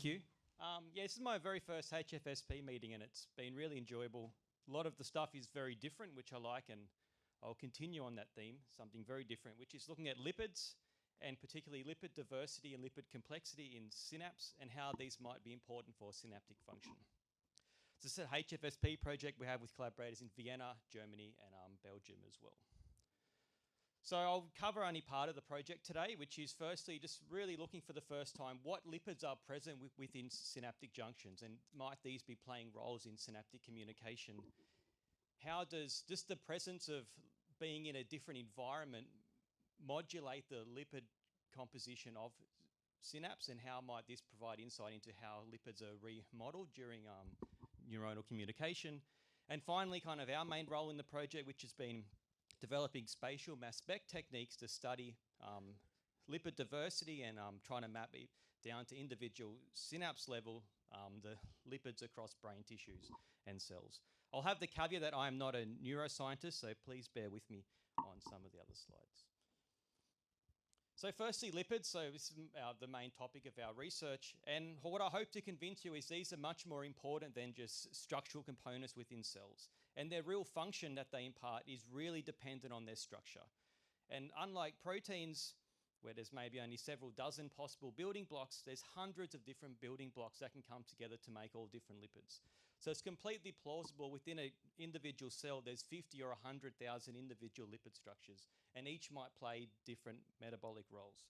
Thank you. Yeah, this is my very first HFSP meeting and it's been really enjoyable. A lot of the stuff is very different, which I like, and I'll continue on that theme, something very different, which is looking at lipids and particularly lipid diversity and lipid complexity in synapse and how these might be important for synaptic function. So this is a HFSP project we have with collaborators in Vienna, Germany, and Belgium as well. So I'll cover only part of the project today, which is firstly just really looking for the first time what lipids are present within synaptic junctions and might these be playing roles in synaptic communication. How does just the presence of being in a different environment modulate the lipid composition of synapse, and how might this provide insight into how lipids are remodeled during neuronal communication? And finally, kind of our main role in the project, which has been developing spatial mass spec techniques to study lipid diversity and trying to map it down to individual synapse level, the lipids across brain tissues and cells. I'll have the caveat that I'm not a neuroscientist, so please bear with me on some of the other slides. So firstly, lipids. So this is the main topic of our research. And what I hope to convince you is these are much more important than just structural components within cells. And their real function that they impart is really dependent on their structure. And unlike proteins, where there's maybe only several dozen possible building blocks, there's hundreds of different building blocks that can come together to make all different lipids. So it's completely plausible within an individual cell, there's 50 or 100,000 individual lipid structures, and each might play different metabolic roles.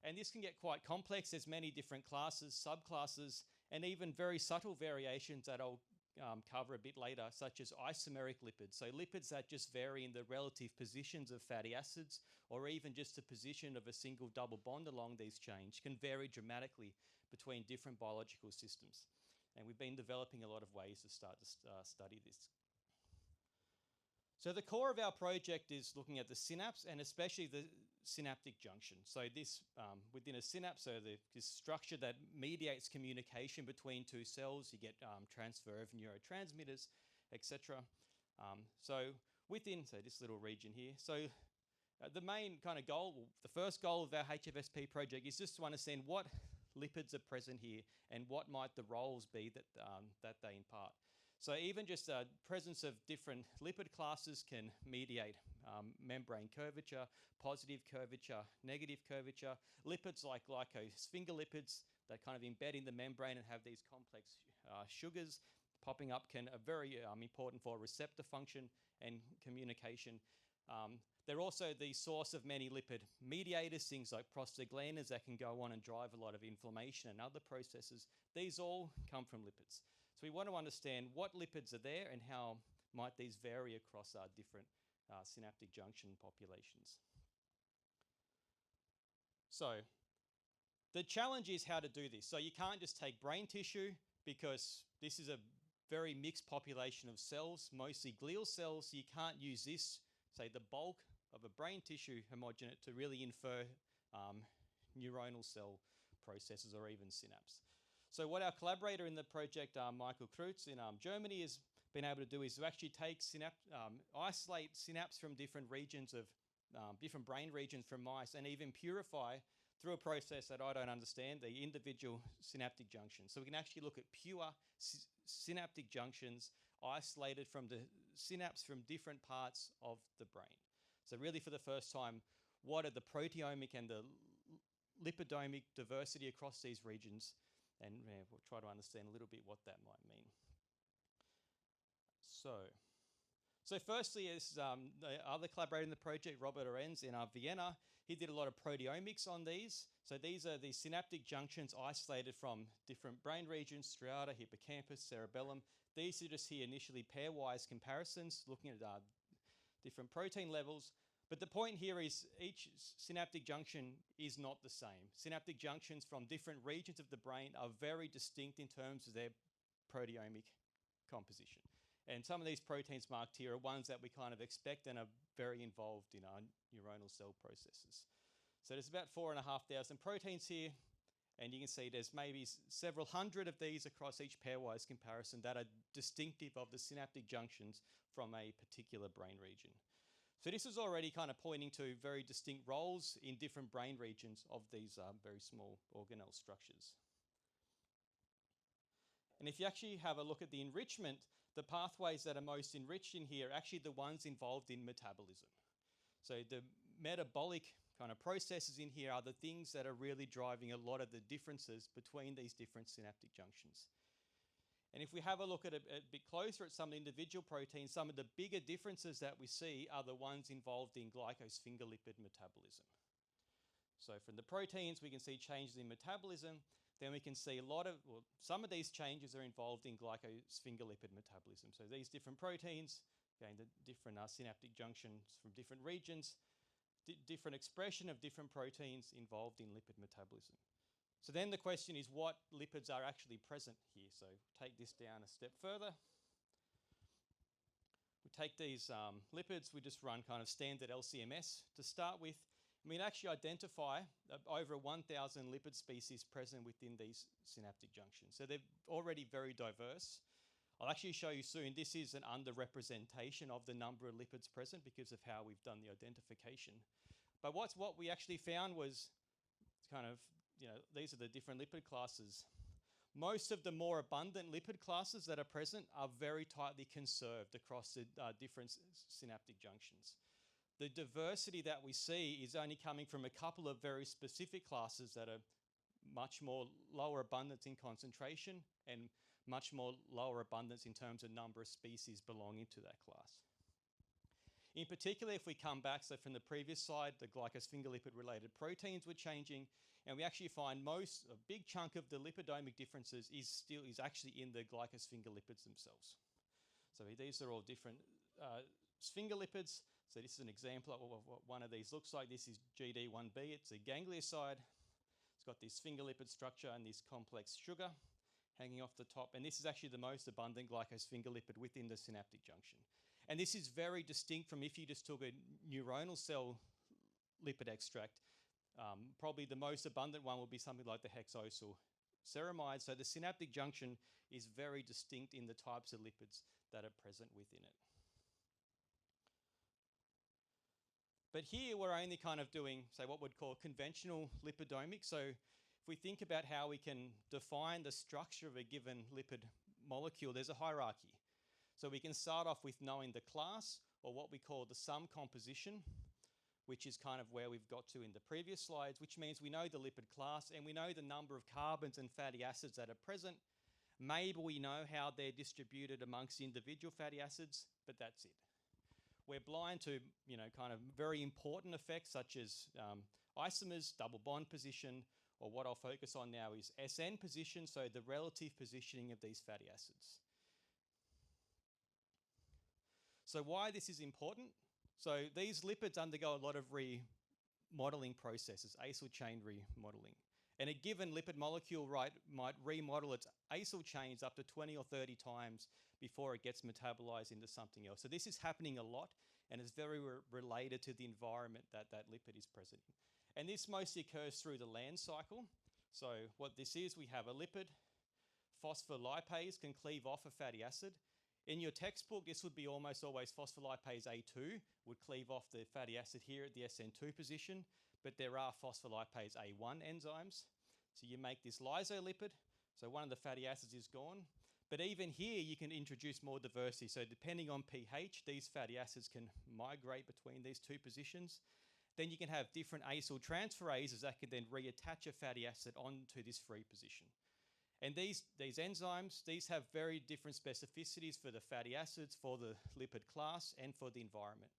And this can get quite complex. There's many different classes, subclasses, and even very subtle variations that I'll cover a bit later, such as isomeric lipids. So lipids that just vary in the relative positions of fatty acids, or even just the position of a single double bond along these chains, can vary dramatically between different biological systems. And we've been developing a lot of ways to start to study this. So the core of our project is looking at the synapse and especially the synaptic junction. So this, within a synapse, so this structure that mediates communication between two cells, you get transfer of neurotransmitters, etc. So within, so this little region here, so the main kind of goal, the first goal of our HFSP project is just to understand what lipids are present here and what might the roles be that, that they impart. So even just the presence of different lipid classes can mediate membrane curvature, positive curvature, negative curvature. Lipids like glycosphingolipids that kind of embed in the membrane and have these complex sugars popping up can are very important for receptor function and communication. They're also the source of many lipid mediators, things like prostaglandins that can go on and drive a lot of inflammation and other processes. These all come from lipids. So we want to understand what lipids are there and how might these vary across our different synaptic junction populations. So the challenge is how to do this. So you can't just take brain tissue because this is a very mixed population of cells, mostly glial cells. So you can't use this, say the bulk of a brain tissue homogenate, to really infer neuronal cell processes or even synapse. So what our collaborator in the project, Michael Kreutz in Germany, has been able to do is to actually take isolate synapse from different regions of, different brain regions from mice, and even purify through a process that I don't understand, the individual synaptic junctions. So we can actually look at pure synaptic junctions isolated from the synapse from different parts of the brain. So really for the first time, what are the proteomic and the lipidomic diversity across these regions? And we'll try to understand a little bit what that might mean. So firstly is the other collaborator in the project, Robert Awardees in Vienna. He did a lot of proteomics on these. So these are the synaptic junctions isolated from different brain regions, striata, hippocampus, cerebellum. These are just here initially pairwise comparisons, looking at different protein levels. But the point here is each synaptic junction is not the same. Synaptic junctions from different regions of the brain are very distinct in terms of their proteomic composition. And some of these proteins marked here are ones that we kind of expect and are very involved in our neuronal cell processes. So there's about 4,500 proteins here, and you can see there's maybe several hundred of these across each pairwise comparison that are distinctive of the synaptic junctions from a particular brain region. So this is already kind of pointing to very distinct roles in different brain regions of these very small organelle structures. And if you actually have a look at the enrichment, the pathways that are most enriched in here are actually the ones involved in metabolism. So the metabolic kind of processes in here are the things that are really driving a lot of the differences between these different synaptic junctions. And if we have a look at a bit closer at some individual proteins, some of the bigger differences that we see are the ones involved in glycosphingolipid metabolism. So from the proteins, we can see changes in metabolism. Then we can see some of these changes are involved in glycosphingolipid metabolism. So these different proteins, again, the different synaptic junctions from different regions, different expression of different proteins involved in lipid metabolism. So then the question is, what lipids are actually present here? So take this down a step further. We take these lipids, we just run kind of standard LCMS to start with. And we actually identify over 1,000 lipid species present within these synaptic junctions. So they're already very diverse. I'll actually show you soon, this is an underrepresentation of the number of lipids present because of how we've done the identification. But what we actually found was kind of, these are the different lipid classes. Most of the more abundant lipid classes that are present are very tightly conserved across the different synaptic junctions. The diversity that we see is only coming from a couple of very specific classes that are much more lower abundance in concentration and much more lower abundance in terms of number of species belonging to that class. In particular, if we come back, so from the previous slide, the glycosphingolipid related proteins were changing, and we actually find a big chunk of the lipidomic differences is actually in the glycosphingolipids themselves. So these are all different sphingolipids. So this is an example of what one of these looks like. This is GD1B, it's a ganglioside. It's got this sphingolipid structure and this complex sugar hanging off the top. And this is actually the most abundant glycosphingolipid within the synaptic junction. And this is very distinct from if you just took a neuronal cell lipid extract. Probably the most abundant one would be something like the hexosyl ceramide. So the synaptic junction is very distinct in the types of lipids that are present within it. But here we're only kind of doing, say, what we'd call conventional lipidomic. So if we think about how we can define the structure of a given lipid molecule, there's a hierarchy. So we can start off with knowing the class, or what we call the sum composition, which is kind of where we've got to in the previous slides, which means we know the lipid class and we know the number of carbons and fatty acids that are present. Maybe we know how they're distributed amongst individual fatty acids, but that's it. We're blind to, kind of very important effects such as isomers, double bond position, or what I'll focus on now is SN position, so the relative positioning of these fatty acids. So why this is important? So these lipids undergo a lot of remodeling processes, acyl chain remodeling. And a given lipid molecule might remodel its acyl chains up to 20 or 30 times before it gets metabolized into something else. So this is happening a lot and is very related to the environment that lipid is present in. And this mostly occurs through the land cycle. So what this is, we have a lipid, phospholipase can cleave off a fatty acid. In your textbook, this would be almost always phospholipase A2 would cleave off the fatty acid here at the SN2 position, but there are phospholipase A1 enzymes. So you make this lysolipid, so one of the fatty acids is gone. But even here, you can introduce more diversity. So depending on pH, these fatty acids can migrate between these two positions. Then you can have different acyl transferases that can then reattach a fatty acid onto this free position. And these enzymes, these have very different specificities for the fatty acids, for the lipid class, and for the environment.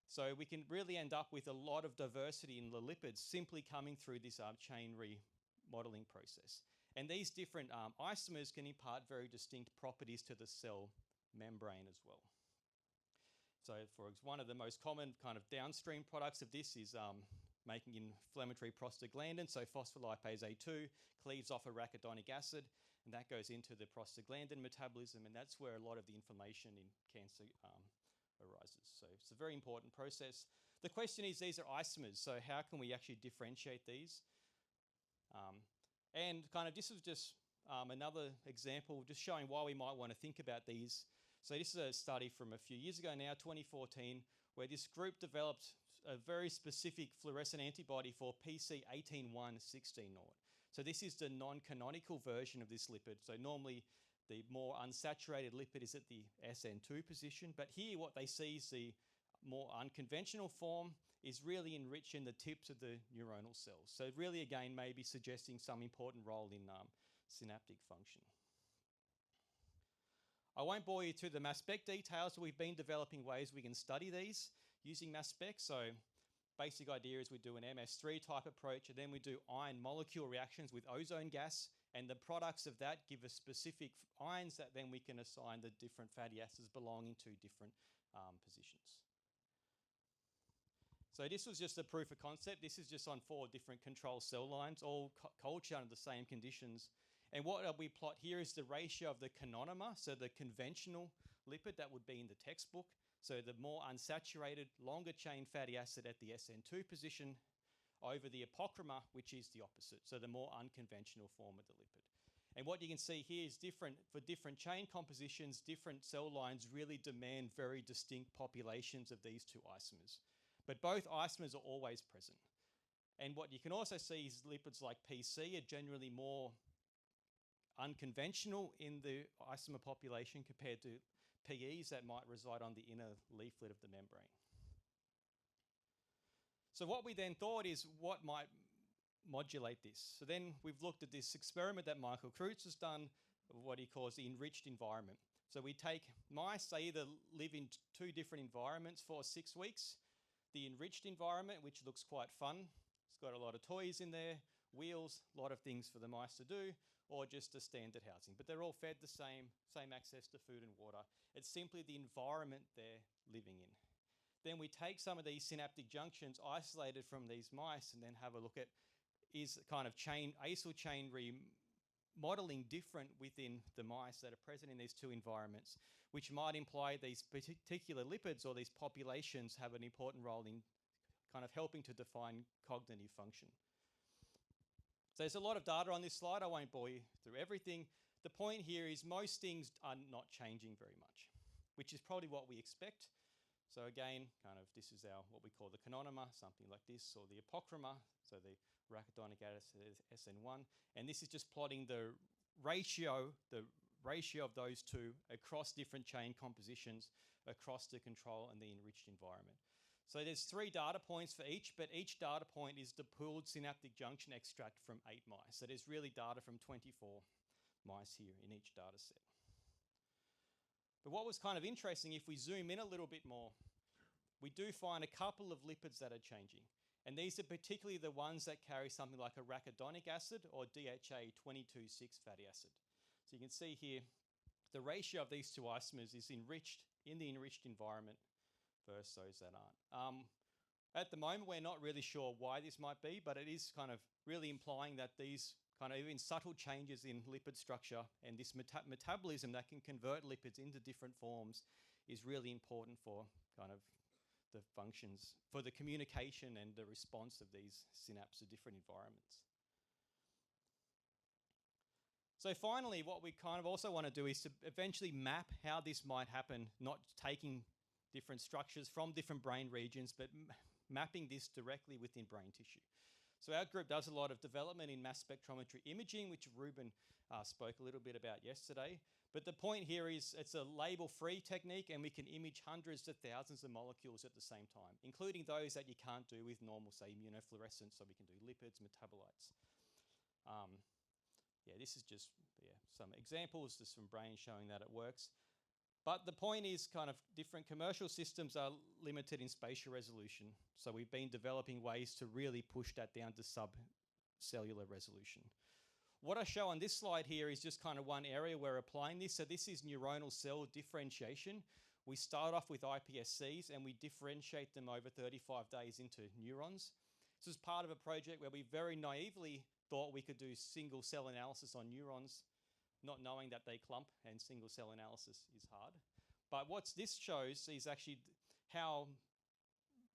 So we can really end up with a lot of diversity in the lipids simply coming through this chain remodeling process. And these different isomers can impart very distinct properties to the cell membrane as well. So one of the most common kind of downstream products of this is making inflammatory prostaglandin. So phospholipase A2 cleaves off arachidonic acid, and that goes into the prostaglandin metabolism, and that's where a lot of the inflammation in cancer arises. So it's a very important process. The question is, these are isomers, so how can we actually differentiate these? And kind of this is just another example, just showing why we might want to think about these. So this is a study from a few years ago now, 2014, where this group developed a very specific fluorescent antibody for PC18116 naught. So this is the non-canonical version of this lipid. So normally The more unsaturated lipid is at the SN2 position. But here what they see is the more unconventional form is really enriching the tips of the neuronal cells. So really, again, maybe suggesting some important role in synaptic function. I won't bore you through the mass spec details, but we've been developing ways we can study these using mass spec. So basic idea is we do an MS3 type approach, and then we do ion molecule reactions with ozone gas, and the products of that give us specific ions that then we can assign the different fatty acids belonging to different positions. So this was just a proof of concept. This is just on 4 different control cell lines, all cultured under the same conditions. And what we plot here is the ratio of the canonimer, so the conventional lipid that would be in the textbook. So the more unsaturated, longer chain fatty acid at the SN2 position over the apocrimer, which is the opposite, so the more unconventional form of the lipid. And what you can see here is different for different chain compositions, different cell lines really demand very distinct populations of these 2 isomers. But both isomers are always present. And what you can also see is lipids like PC are generally more unconventional in the isomer population compared to PEs that might reside on the inner leaflet of the membrane. So what we then thought is what might modulate this. So then we've looked at this experiment that Michael Kreutz has done, what he calls the enriched environment. So we take mice, they either live in 2 different environments for 6 weeks. The enriched environment, which looks quite fun, it's got a lot of toys in there, wheels, a lot of things for the mice to do, or just a standard housing. But they're all fed the same access to food and water. It's simply the environment they're living in. Then we take some of these synaptic junctions isolated from these mice and then have a look at is kind of acyl chain remodeling different within the mice that are present in these 2 environments, which might imply these particular lipids or these populations have an important role in kind of helping to define cognitive function. So there's a lot of data on this slide. I won't bore you through everything. The point here is most things are not changing very much, which is probably what we expect. So again, kind of this is our what we call the canonimer, something like this, or the apocrimer, so the arachidonic acid SN1. And this is just plotting the ratio of those 2 across different chain compositions, across the control and the enriched environment. So there's 3 data points for each, but each data point is the pooled synaptic junction extract from 8 mice. So there's really data from 24 mice here in each data set. But what was kind of interesting, if we zoom in a little bit more, we do find a couple of lipids that are changing. And these are particularly the ones that carry something like arachidonic acid or DHA 22,6 fatty acid. So you can see here, the ratio of these 2 isomers is enriched in the enriched environment versus those that aren't. At the moment, we're not really sure why this might be, but it is kind of really implying that these kind of even subtle changes in lipid structure and this metabolism that can convert lipids into different forms is really important for kind of the functions, for the communication and the response of these synapses to different environments. So finally, what we kind of also want to do is to eventually map how this might happen, not taking different structures from different brain regions, but mapping this directly within brain tissue. So our group does a lot of development in mass spectrometry imaging, which Ruben spoke a little bit about yesterday. But the point here is it's a label-free technique, and we can image hundreds to thousands of molecules at the same time, including those that you can't do with normal, say, immunofluorescence, so we can do lipids, metabolites. This is just some examples, just from brain showing that it works. But the point is kind of different commercial systems are limited in spatial resolution. So we've been developing ways to really push that down to sub-cellular resolution. What I show on this slide here is just kind of one area we're applying this. So this is neuronal cell differentiation. We start off with iPSCs and we differentiate them over 35 days into neurons. This is part of a project where we very naively thought we could do single cell analysis on neurons, not knowing that they clump and single cell analysis is hard. But what this shows is actually how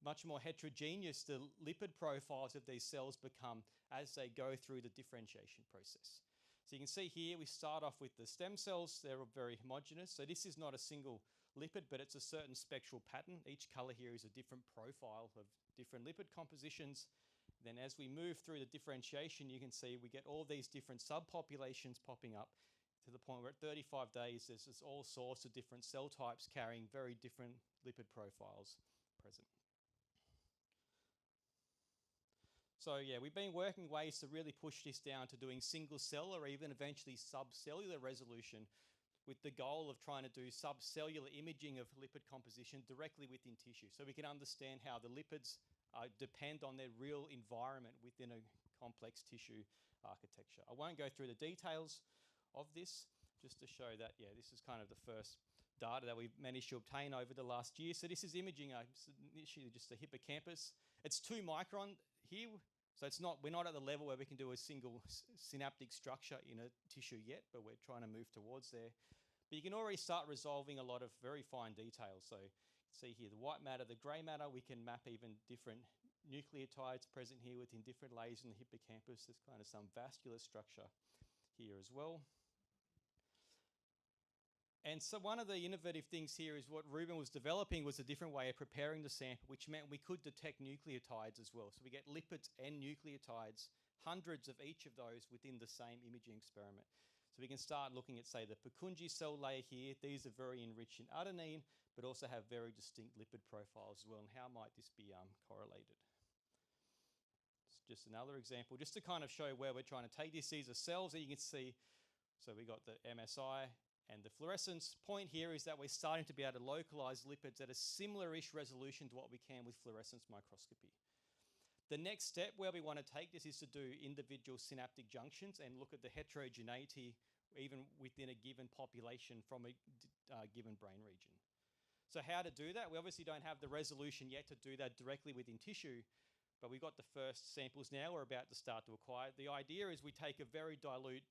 much more heterogeneous the lipid profiles of these cells become as they go through the differentiation process. So you can see here we start off with the stem cells. They're very homogeneous. So this is not a single lipid, but it's a certain spectral pattern. Each color here is a different profile of different lipid compositions. Then as we move through the differentiation, you can see we get all these different subpopulations popping up to the point where at 35 days, there's just all sorts of different cell types carrying very different lipid profiles present. So yeah, we've been working ways to really push this down to doing single cell or even eventually sub-cellular resolution, with the goal of trying to do sub-cellular imaging of lipid composition directly within tissue, so we can understand how the lipids depend on their real environment within a complex tissue architecture. I won't go through the details of this, just to show that, yeah, this is kind of the first data that we've managed to obtain over the last year. So this is imaging initially just the hippocampus. It's 2 micron here, so we're not at the level where we can do a single synaptic structure in a tissue yet, but we're trying to move towards there. But you can already start resolving a lot of very fine details. So you can see here the white matter, the grey matter, we can map even different nucleotides present here within different layers in the hippocampus. There's kind of some vascular structure here as well. And so one of the innovative things here is what Ruben was developing was a different way of preparing the sample, which meant we could detect nucleotides as well. So we get lipids and nucleotides, hundreds of each of those within the same imaging experiment. So we can start looking at, say, the Purkinje cell layer here. These are very enriched in adenine, but also have very distinct lipid profiles as well. And how might this be correlated? It's just another example, just to kind of show where we're trying to take this. These are cells that you can see. So we got the MSI and the fluorescence. Point here is that we're starting to be able to localize lipids at a similar-ish resolution to what we can with fluorescence microscopy. The next step where we want to take this is to do individual synaptic junctions and look at the heterogeneity even within a given population from a given brain region. So how to do that? We obviously don't have the resolution yet to do that directly within tissue, but we've got the first samples now we're about to start to acquire. The idea is we take a very dilute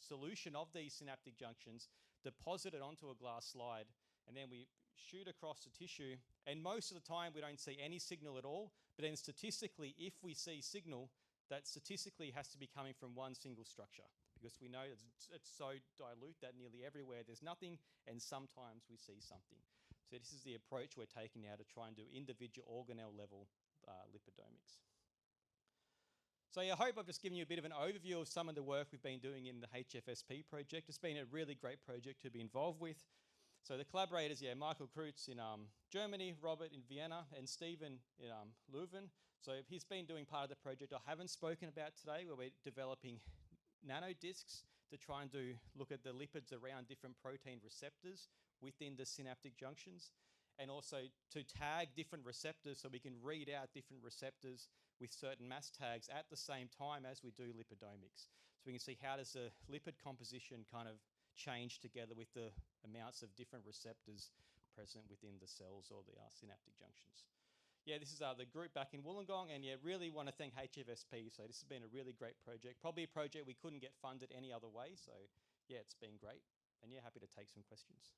solution of these synaptic junctions, deposit it onto a glass slide, and then we shoot across the tissue. And most of the time we don't see any signal at all, but then statistically, if we see signal, that statistically has to be coming from one single structure, because we know it's so dilute that nearly everywhere there's nothing, and sometimes we see something. So this is the approach we're taking now to try and do individual organelle level lipidomics. So yeah, I hope I've just given you a bit of an overview of some of the work we've been doing in the HFSP project. It's been a really great project to be involved with. So the collaborators, yeah, Michael Kreutz in Germany, Robert in Vienna, and Stephen in Leuven. So he's been doing part of the project I haven't spoken about today, where we're developing nanodiscs to try and look at the lipids around different protein receptors within the synaptic junctions, and also to tag different receptors so we can read out different receptors with certain mass tags at the same time as we do lipidomics. So we can see how does the lipid composition kind of change together with the amounts of different receptors present within the cells or the synaptic junctions. Yeah, this is the group back in Wollongong, and yeah, really want to thank HFSP. So this has been a really great project, probably a project we couldn't get funded any other way. So yeah, it's been great. And yeah, happy to take some questions.